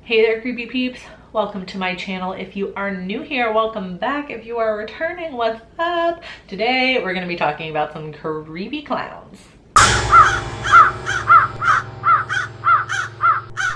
Hey there, creepy peeps. Welcome to my channel. If you are new here, welcome back. If you are returning, what's up? Today, we're gonna be talking about some creepy clowns.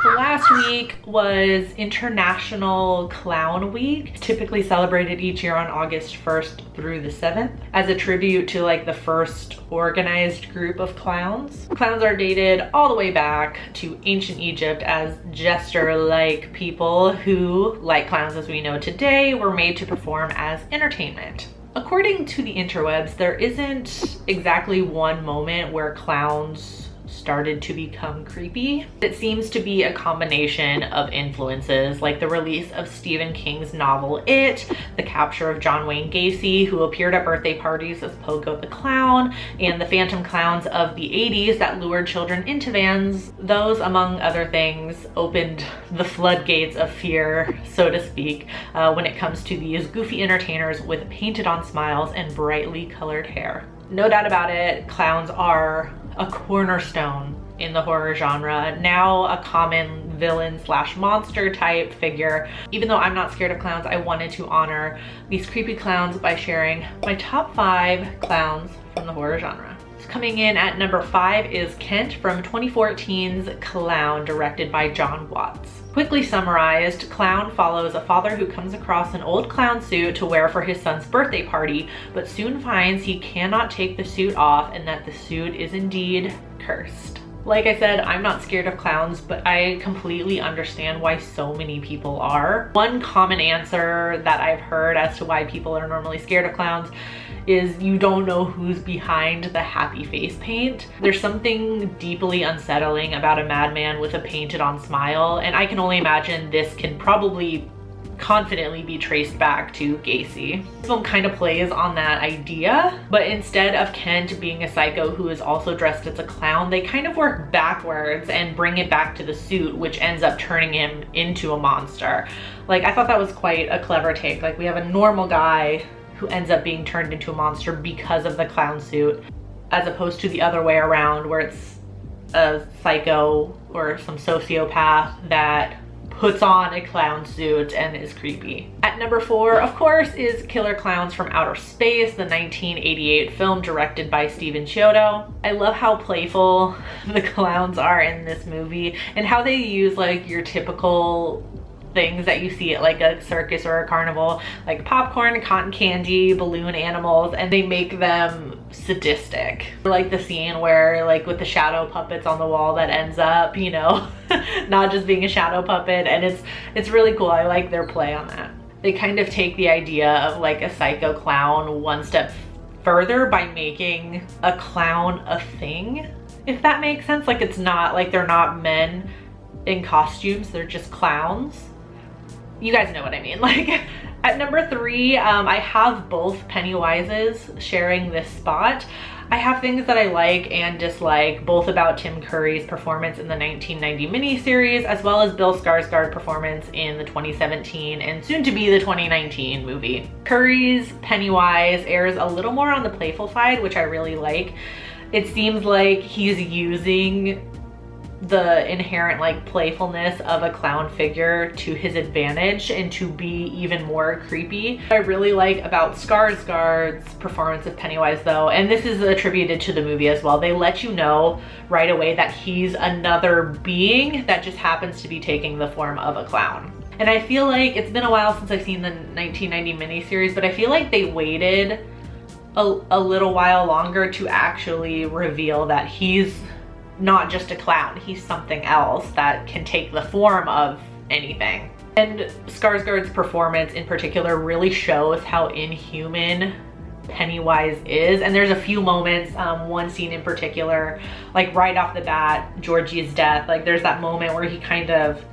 Last week was International Clown Week, typically celebrated each year on August 1st through the 7th as a tribute to like the first organized group of clowns. Clowns are dated all the way back to ancient Egypt as jester-like people who, like clowns as we know today, were made to perform as entertainment. According to the interwebs, there isn't exactly one moment where clowns started to become creepy. It seems to be a combination of influences, like the release of Stephen King's novel It, the capture of John Wayne Gacy, who appeared at birthday parties as Pogo the Clown, and the phantom clowns of the 80s that lured children into vans. Those, among other things, opened the floodgates of fear, so to speak, when it comes to these goofy entertainers with painted on smiles and brightly colored hair. No doubt about it, clowns are a cornerstone in the horror genre, now a common villain slash monster type figure. Even though I'm not scared of clowns, I wanted to honor these creepy clowns by sharing my top 5 clowns from the horror genre. Coming in at number 5 is Kent from 2014's Clown, directed by John Watts. Quickly summarized, Clown follows a father who comes across an old clown suit to wear for his son's birthday party, but soon finds he cannot take the suit off and that the suit is indeed cursed. Like I said, I'm not scared of clowns, but I completely understand why so many people are. One common answer that I've heard as to why people are normally scared of clowns is you don't know who's behind the happy face paint. There's something deeply unsettling about a madman with a painted on smile, and I can only imagine this can probably confidently be traced back to Gacy. This film kind of plays on that idea, but instead of Kent being a psycho who is also dressed as a clown, they kind of work backwards and bring it back to the suit, which ends up turning him into a monster. Like, I thought that was quite a clever take. Like, we have a normal guy who ends up being turned into a monster because of the clown suit, as opposed to the other way around where it's a psycho or some sociopath that puts on a clown suit and is creepy. At number 4, of course, is Killer Clowns from Outer Space, the 1988 film directed by CHIODO. I love how playful the clowns are in this movie and how they use like your typical things that you see at like a circus or a carnival, like popcorn, cotton candy, balloon animals, and they make them sadistic. Like the scene where like with the shadow puppets on the wall that ends up, you know, not just being a shadow puppet, and it's really cool. I like their play on that. They kind of take the idea of like a psycho clown one step further by making a clown a thing, if that makes sense. Like, it's not like they're not men in costumes, they're just clowns. You guys know what I mean. Like, at number 3, I have both Pennywises sharing this spot. I have things that I like and dislike, both about Tim Curry's performance in the 1990 miniseries, as well as Bill Skarsgård's performance in the 2017 and soon to be the 2019 movie. Curry's Pennywise airs a little more on the playful side, which I really like. It seems like he's using the inherent like playfulness of a clown figure to his advantage and to be even more creepy. What I really like about Skarsgård's performance of Pennywise though, and this is attributed to the movie as well, they let you know right away that he's another being that just happens to be taking the form of a clown. And I feel like it's been a while since I've seen the 1990 miniseries, but I feel like they waited a little while longer to actually reveal that he's not just a clown, he's something else that can take the form of anything. And Skarsgård's performance in particular really shows how inhuman Pennywise is. And there's a few moments, one scene in particular, like right off the bat, Georgie's death, like there's that moment where he kind of,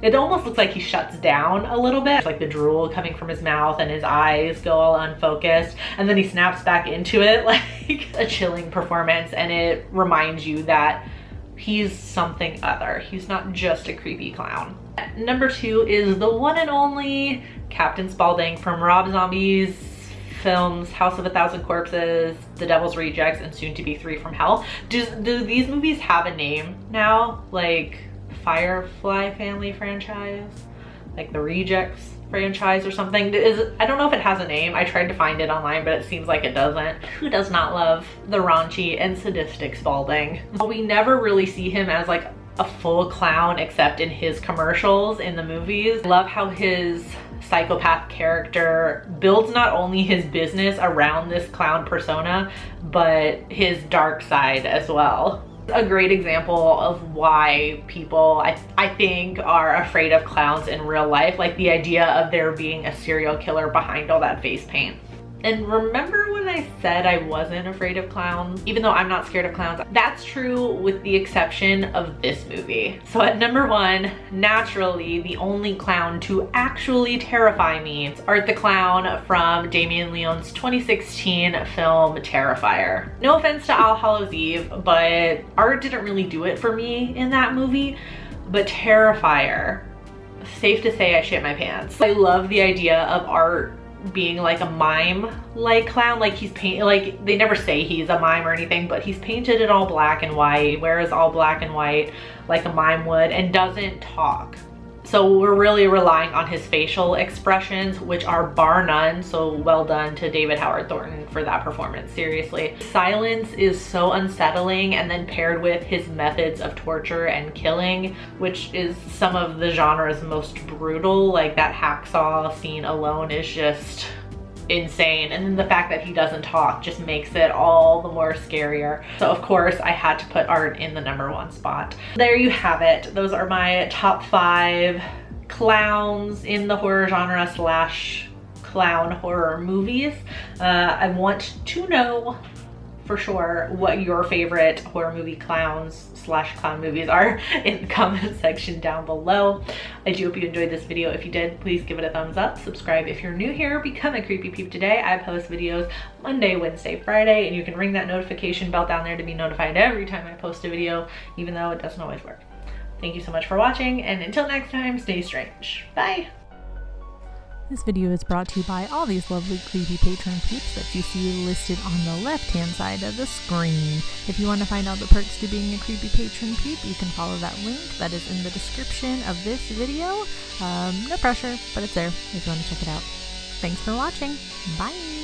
it almost looks like he shuts down a little bit, like the drool coming from his mouth and his eyes go all unfocused, and then he snaps back into it. Like, a chilling performance, and it reminds you that he's something other. He's not just a creepy clown. Number 2 is the one and only Captain Spaulding from Rob Zombie's films House of a Thousand Corpses, The Devil's Rejects, and soon to be 3 from Hell. Do these movies have a name now? Like Firefly family franchise, like the Rejects franchise or something. I don't know if it has a name. I tried to find it online, but it seems like it doesn't. Who does not love the raunchy and sadistic Spaulding? We never really see him as like a full clown except in his commercials in the movies. I love how his psychopath character builds not only his business around this clown persona, but his dark side as well. A great example of why people I think are afraid of clowns in real life, like the idea of there being a serial killer behind all that face paint. And remember when I said I wasn't afraid of clowns? Even though I'm not scared of clowns, that's true with the exception of this movie. So at number 1, naturally, the only clown to actually terrify me is Art the Clown from Damien Leone's 2016 film Terrifier. No offense to All Hallows Eve, but Art didn't really do it for me in that movie. But Terrifier, safe to say I shit my pants. I love the idea of Art being like a mime like clown, like he's painted, like they never say he's a mime or anything, but he's painted it all black and white, wears all black and white like a mime would, and doesn't talk. So we're really relying on his facial expressions, which are bar none, so well done to David Howard Thornton for that performance, seriously. Silence is so unsettling, and then paired with his methods of torture and killing, which is some of the genre's most brutal, like that hacksaw scene alone is just insane. And then the fact that he doesn't talk just makes it all the more scarier. So of course I had to put Art in the number 1 spot. There you have it. Those are my top 5 clowns in the horror genre / clown horror movies. I want to know for sure what your favorite horror movie clowns / clown movies are in the comment section down below. I do hope you enjoyed this video. If you did, please give it a thumbs up. Subscribe if you're new here. Become a Creepy Peep today. I post videos Monday, Wednesday, Friday, and you can ring that notification bell down there to be notified every time I post a video, even though it doesn't always work. Thank you so much for watching, and until next time, stay strange. Bye! This video is brought to you by all these lovely creepy patron peeps that you see listed on the left-hand side of the screen. If you want to find out the perks to being a creepy patron peep, you can follow that link that is in the description of this video. No pressure, but it's there if you want to check it out. Thanks for watching. Bye!